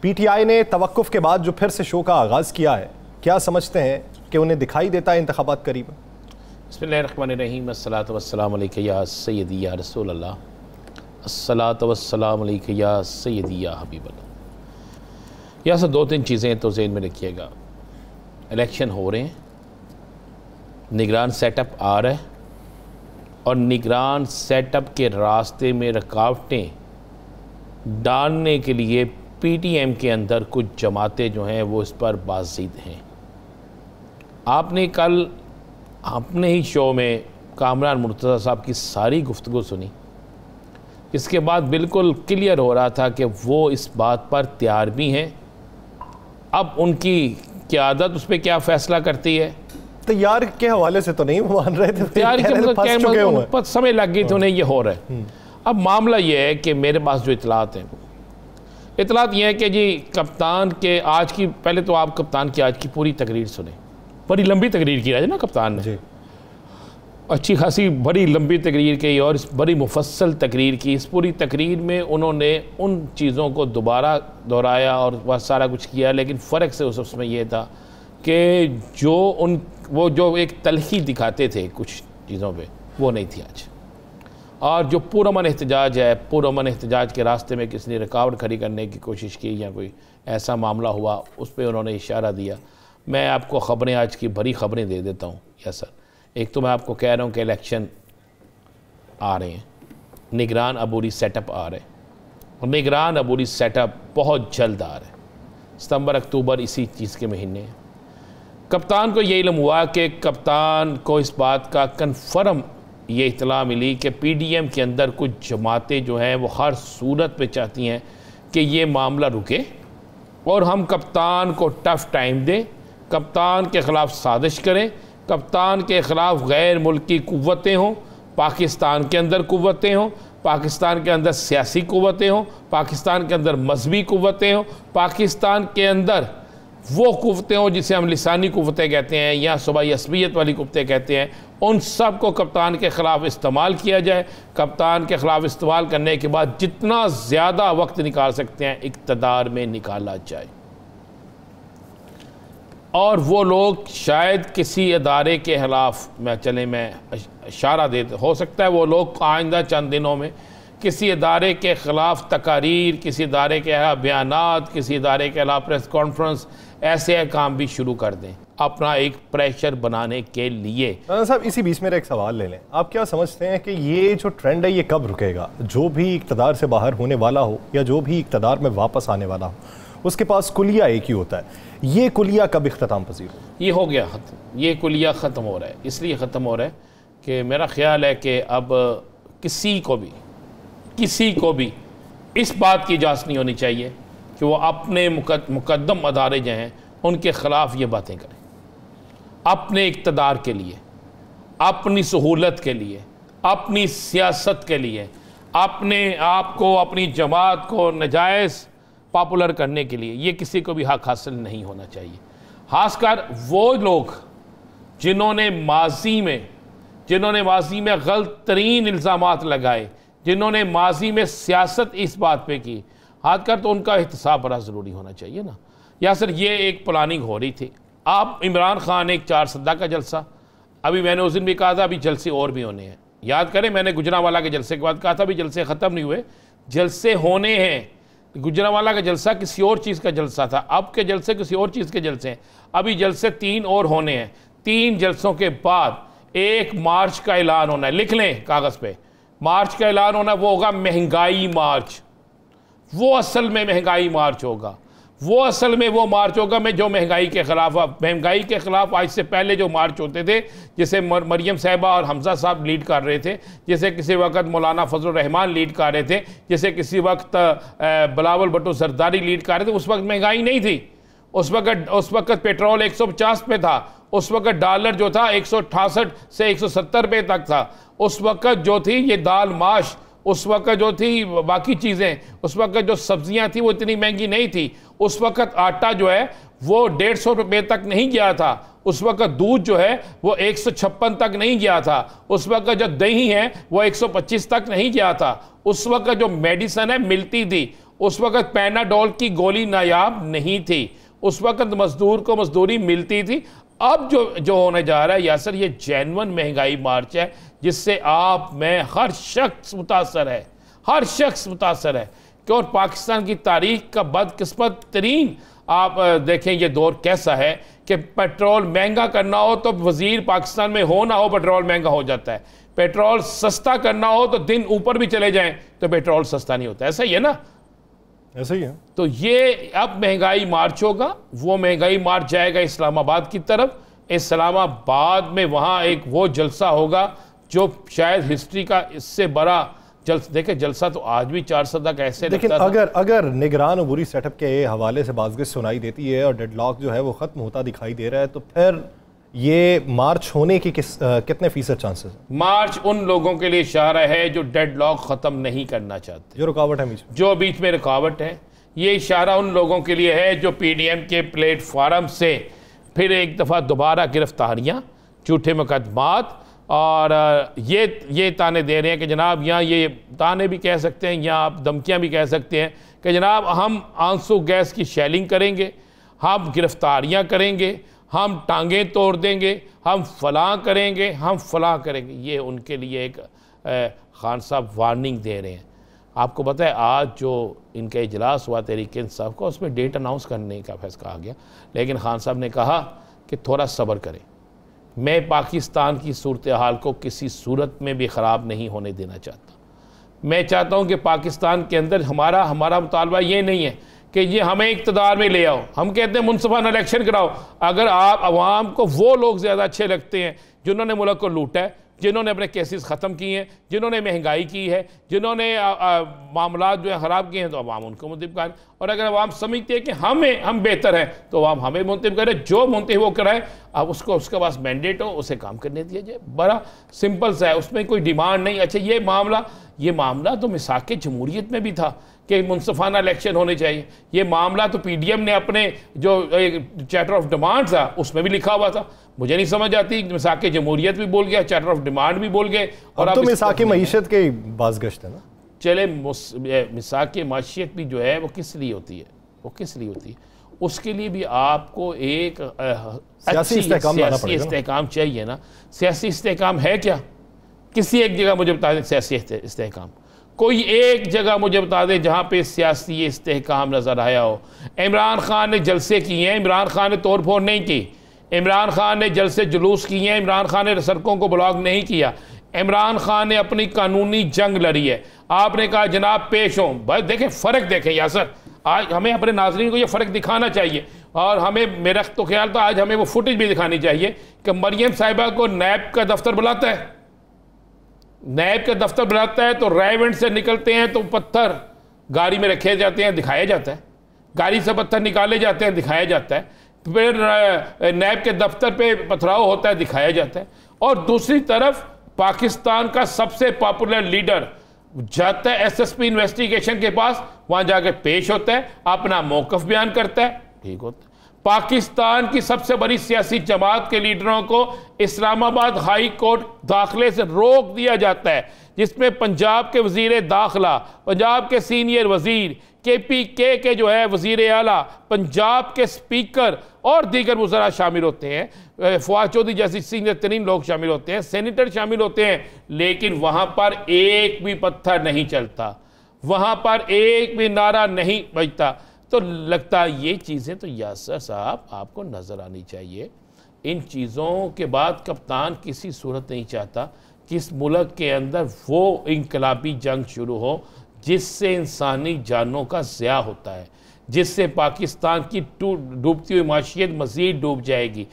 PTI ने तवक्कुफ के बाद जो फिर से शो का आगाज़ किया है, क्या समझते हैं कि उन्हें दिखाई देता है इंतखाबात करीब? बिस्मिल्लाहिर्रहमानिर्रहीम, अस्सलातु वस्सलामु अलैका या सय्यदी या रसूल अल्लाह, अस्सलातु वस्सलामु अलैका या सय्यदी या हबीब अल्लाह। यहाँ से दो तीन चीज़ें तो ज़हन में रखिएगा। इलेक्शन हो रहे हैं, निगरान सेटअप आ रहा है, और निगरान सेटअप के रास्ते में रुकावटें डालने के लिए पीटीएम के अंदर कुछ जमातें जो हैं वो इस पर बाज़िद हैं। आपने कल अपने ही शो में कामरान मुर्तज़ा साहब की सारी गुफ्तगू सुनी, इसके बाद बिल्कुल क्लियर हो रहा था कि वो इस बात पर तैयार भी हैं। अब उनकी क़यादत उस पर क्या फ़ैसला करती है, तैयार के हवाले से तो नहीं मान रहे थे, तैयार के मतलब समय लग गई तो उन्हें ये हो रहा है। अब मामला ये है कि मेरे पास जो इतलात हैं, इतलात ये है कि जी कप्तान के आज की, पहले तो आप कप्तान की आज की पूरी तकरीर सुने। बड़ी लंबी तकरीर की है ना कप्तान ने, अच्छी खासी बड़ी लंबी तकरीर की और इस बड़ी मुफस्सल तकरीर की। इस पूरी तकरीर में उन्होंने उन चीज़ों को दोबारा दोहराया और वह सारा कुछ किया, लेकिन फ़र्क से उसमें यह था कि वो जो एक तलखी दिखाते थे कुछ चीज़ों पे, वो नहीं थी आज। और जो पुरअमन एहतजाज है, पुरअमन एहतजाज के रास्ते में किसी ने रुकावट खड़ी करने की कोशिश की या कोई ऐसा मामला हुआ, उस पर उन्होंने इशारा दिया। मैं आपको ख़बरें आज की बड़ी ख़बरें दे देता हूँ। यस सर, एक तो मैं आपको कह रहा हूँ कि इलेक्शन आ रहे हैं, निगरान अबूरी सेटअप आ रहे हैं, और निगरान अबूरी सेटअप बहुत जल्द आ रहे हैं, सितंबर अक्टूबर इसी चीज़ के महीने। कप्तान को ये इल्म हुआ कि कप्तान को इस बात का कन्फर्म ये इत्तला मिली कि पीडीएम के अंदर कुछ जमातें जो हैं वो हर सूरत पे चाहती हैं कि ये मामला रुके और हम कप्तान को टफ़ टाइम दें, कप्तान के ख़िलाफ़ साजिश करें, कप्तान के ख़िलाफ़ गैर मुल्की क़ुव्वतें हों, पाकिस्तान के अंदर क़ुव्वतें हों, पाकिस्तान के अंदर सियासी क़ुव्वतें हों, पाकिस्तान के अंदर मजहबी क़ुव्वतें हों, पाकिस्तान के अंदर वो क़ुव्वतें हों जिसे हम लिसानी क़ुव्वतें कहते हैं या सूबाई असबियत वाली क़ुव्वतें कहते हैं, उन सब को कप्तान के ख़िलाफ़ इस्तेमाल किया जाए। कप्तान के ख़िलाफ़ इस्तेमाल करने के बाद जितना ज़्यादा वक्त निकाल सकते हैं इक़्तिदार में निकाला जाए। और वो लोग शायद किसी अदारे के ख़िलाफ़ मैं इशारा देते, हो सकता है वो लोग आइंदा चंद दिनों में किसी अदारे के ख़िलाफ़ तकारीर, किसी अदारे के ख़िलाफ़ बयानात, किसी अदारे के ख़िलाफ़ प्रेस कॉन्फ्रेंस, ऐसे काम भी शुरू कर दें अपना एक प्रेशर बनाने के लिए। साहब इसी बीच मेरा एक सवाल ले लें, आप क्या समझते हैं कि ये जो ट्रेंड है ये कब रुकेगा? जो भी इक़्तिदार से बाहर होने वाला हो या जो भी इक़्तिदार में वापस आने वाला हो, उसके पास कुलिया एक ही होता है, ये कुलिया कब इख्तिताम पज़ीर हो? ये हो गया ख़त्म, ये कुलिया ख़त्म हो रहा है। इसलिए ख़त्म हो रहा है कि मेरा ख़्याल है कि अब किसी को भी इस बात की इजाज़त नहीं होनी चाहिए कि वो अपने मुकद्दम अदारे जो हैं उनके ख़िलाफ़ ये बातें करें। अपने इक़्तिदार के लिए, अपनी सहूलत के लिए, अपनी सियासत के लिए, अपने आप को, अपनी जमात को नाजायज़ पॉपुलर करने के लिए ये किसी को भी हक़ हासिल नहीं होना चाहिए। ख़ासकर वो लोग जिन्होंने माजी में गलत तरीन इल्ज़ामात लगाए, जिन्होंने माजी में सियासत इस बात पे की, खासकर तो उनका एहतसाब बड़ा ज़रूरी होना चाहिए ना। या सर ये एक प्लानिंग हो रही थी। आप इमरान खान एक 4 सद्दा का जलसा, अभी मैंने उस दिन भी कहा था अभी जलसे और भी होने हैं। याद करें मैंने गुजरांवाला के जलसे के बाद कहा था अभी जलसे ख़त्म नहीं हुए, जलसे होने हैं। गुजरांवाला का जलसा किसी और चीज़ का जलसा था, अब के जलसे किसी और चीज़ के जलसे हैं। अभी जलसे 3 और होने हैं। 3 जलसों के बाद 1 मार्च का ऐलान होना है, लिख लें कागज़ पे, मार्च का ऐलान होना, वो होगा महंगाई मार्च। वो असल में महंगाई मार्च होगा, वो असल में वो मार्च होगा में जो महंगाई के ख़िलाफ़ आज से पहले जो मार्च होते थे, जिसे मरियम साहिबा और हमजा साहब लीड कर रहे थे, जैसे किसी वक्त मौलाना फजल रहमान लीड कर रहे थे, जैसे किसी वक्त बिलावल भुट्टो जरदारी लीड कर रहे थे। उस वक्त महंगाई नहीं थी, उस वक्त पेट्रोल 150 पे था, उस वक्त डॉलर जो था 168 से 170 रुपये तक था। उस वक्त जो थी ये दाल माश, उस वक्त जो थी बाकी चीज़ें, उस वक्त जो सब्जियां थी वो इतनी महंगी नहीं थी। उस वक्त आटा जो है वो 150 रुपये तक नहीं गया था। उस वक्त दूध जो है वो 156 तक नहीं गया था। उस वक्त जो दही है वो 125 तक नहीं गया था। उस वक्त जो मेडिसिन है मिलती थी उस वक्त पैनाडोल की गोली नायाब नहीं थी, उस वक्त मजदूर को मजदूरी मिलती थी। अब जो होने जा रहा है यासर, ये जेन्युइन महंगाई मार्च है जिससे आप, मैं, हर शख्स मुतासर है, हर शख्स मुतासर है। कि और पाकिस्तान की तारीख का बदकिस्मत तरीन आप देखें ये दौर कैसा है कि पेट्रोल महंगा करना हो तो वजीर पाकिस्तान में हो ना हो पेट्रोल महंगा हो जाता है, पेट्रोल सस्ता करना हो तो दिन ऊपर भी चले जाएं तो पेट्रोल सस्ता नहीं होता। ऐसा ही है ना? ऐसा ही है। तो ये अब महंगाई मार्च होगा, वो महंगाई मार्च जाएगा इस्लामाबाद की तरफ। इस्लामाबाद में वहाँ एक वो जलसा होगा जो शायद हिस्ट्री का इससे बड़ा देखे जलसा तो आज भी 4 सदा का ऐसे लेकिन अगर निगरान अबूरी सेटअप के हवाले से बाज़ सुनाई देती है और डेडलॉक जो है वो ख़त्म होता दिखाई दे रहा है, तो फिर ये मार्च होने की कितने फीसद चांसेस हैं? मार्च उन लोगों के लिए इशारा है जो डेडलॉक ख़त्म नहीं करना चाहते, जो रुकावट है बीच में रुकावट है। ये इशारा उन लोगों के लिए है जो PDM के प्लेटफार्म से फिर एक दफ़ा दोबारा गिरफ्तारियाँ, झूठे मुकदमात और ये ताने दे रहे हैं कि जनाब, यहाँ ये ताने भी कह सकते हैं या आप धमकियाँ भी कह सकते हैं कि जनाब हम आंसू गैस की शेलिंग करेंगे, हम गिरफ्तारियाँ करेंगे, हम टांगें तोड़ देंगे, हम फलां करेंगे, हम फलां करेंगे। ये उनके लिए एक खान साहब वार्निंग दे रहे हैं। आपको पता है आज जो इनका इजलास हुआ तहरीक इंसाफ का, उसमें डेट अनाउंस करने का फैसला आ गया, लेकिन खान साहब ने कहा कि थोड़ा सब्र करें, मैं पाकिस्तान की सूरत हाल को किसी सूरत में भी ख़राब नहीं होने देना चाहता। मैं चाहता हूँ कि पाकिस्तान के अंदर हमारा मुतालबा ये नहीं है कि ये हमें इक़्तिदार में ले आओ, हम कहते हैं मुनसिफाना इलेक्शन कराओ। अगर आप अवाम को वो लोग ज़्यादा अच्छे लगते हैं जिन्होंने मुल्क को लूटा है, जिन्होंने अपने केसेस ख़त्म किए हैं, जिन्होंने महंगाई की है, जिन्होंने मामला जो है ख़राब किए हैं, तो अवाम उनको मुंतखब करें। और अगर अवाम समझते हैं कि हम बेहतर हैं तो अवाम हमें मुंतखब करें, जो मुंतखब वो कराए। अब उसको उसके पास मैंडेट हो, उसे काम करने दिया जाए। बड़ा सिंपल सा है, उसमें कोई डिमांड नहीं। अच्छा ये मामला तो मिसाक जमहूरियत में भी था कि मुनसिफाना इलेक्शन होने चाहिए। ये मामला तो PDM ने अपने जो चार्टर ऑफ डिमांड था उसमें भी लिखा हुआ था। मुझे नहीं समझ आती, मिसाक जमहूरियत भी बोल गया, चार्टर ऑफ डिमांड भी बोल गए, और अब तो मिसाक मईशत के बाज़गश्त है ना। चले मिसाक मईशत भी जो है वो किस लिए होती है, उसके लिए भी आपको एक सियासी इस्तेहकाम चाहिए ना। सियासी इस्तेहकाम है क्या? किसी एक जगह मुझे बता दें सियासी इस्तेहकाम, कोई एक जगह मुझे बता दें जहाँ पे सियासी इस्तेहकाम नज़र आया हो। इमरान खान ने जलसे किए हैं, इमरान खान ने तोड़ फोड़ नहीं की, इमरान खान ने जलसे जुलूस किए हैं, इमरान खान ने सड़कों को ब्लॉक नहीं किया, इमरान खान ने अपनी कानूनी जंग लड़ी है। आपने कहा जनाब पेश हो, भाई देखें फ़र्क देखें यासर, आज हमें अपने नाज़रीन को ये फ़र्क दिखाना चाहिए। और हमें, मेरा तो ख्याल था आज हमें वो फुटेज भी दिखानी चाहिए कि मरियम साहिबा को नैब का दफ्तर बुलाता है, नैब का दफ्तर बुलाता है तो रायवेंट से निकलते हैं तो पत्थर गाड़ी में रखे जाते हैं, दिखाया जाता है, गाड़ी से पत्थर निकाले जाते हैं, दिखाया जाता है, फिर नैब के दफ्तर पे पथराव होता है, दिखाया जाता है। और दूसरी तरफ पाकिस्तान का सबसे पॉपुलर लीडर जाता है SSP इन्वेस्टिगेशन के पास, वहां जाकर पेश होता है, अपना मौकफ बयान करता है, ठीक होता है। पाकिस्तान की सबसे बड़ी सियासी जमात के लीडरों को इस्लामाबाद हाई कोर्ट दाखिले से रोक दिया जाता है, जिसमें पंजाब के वजीर दाखिला, पंजाब के सीनियर वजीर, KPK के जो है वजीर आला, पंजाब के स्पीकर और दीगर वज़रा शामिल होते हैं, फवाद चौधरी जैसी सीनियर तरीन लोग शामिल होते हैं, सेनेटर शामिल होते हैं, लेकिन वहाँ पर एक भी पत्थर नहीं चलता, वहाँ पर एक भी नारा नहीं बजता। तो लगता है ये चीज़ें तो यासर साहब आपको नज़र आनी चाहिए। इन चीज़ों के बाद कप्तान किसी सूरत नहीं चाहता कि इस मुल्क के अंदर वो इनकलाबी जंग शुरू हो जिससे इंसानी जानों का ज़िया होता है, जिससे पाकिस्तान की डूबती हुई माशियत मज़ीद डूब जाएगी।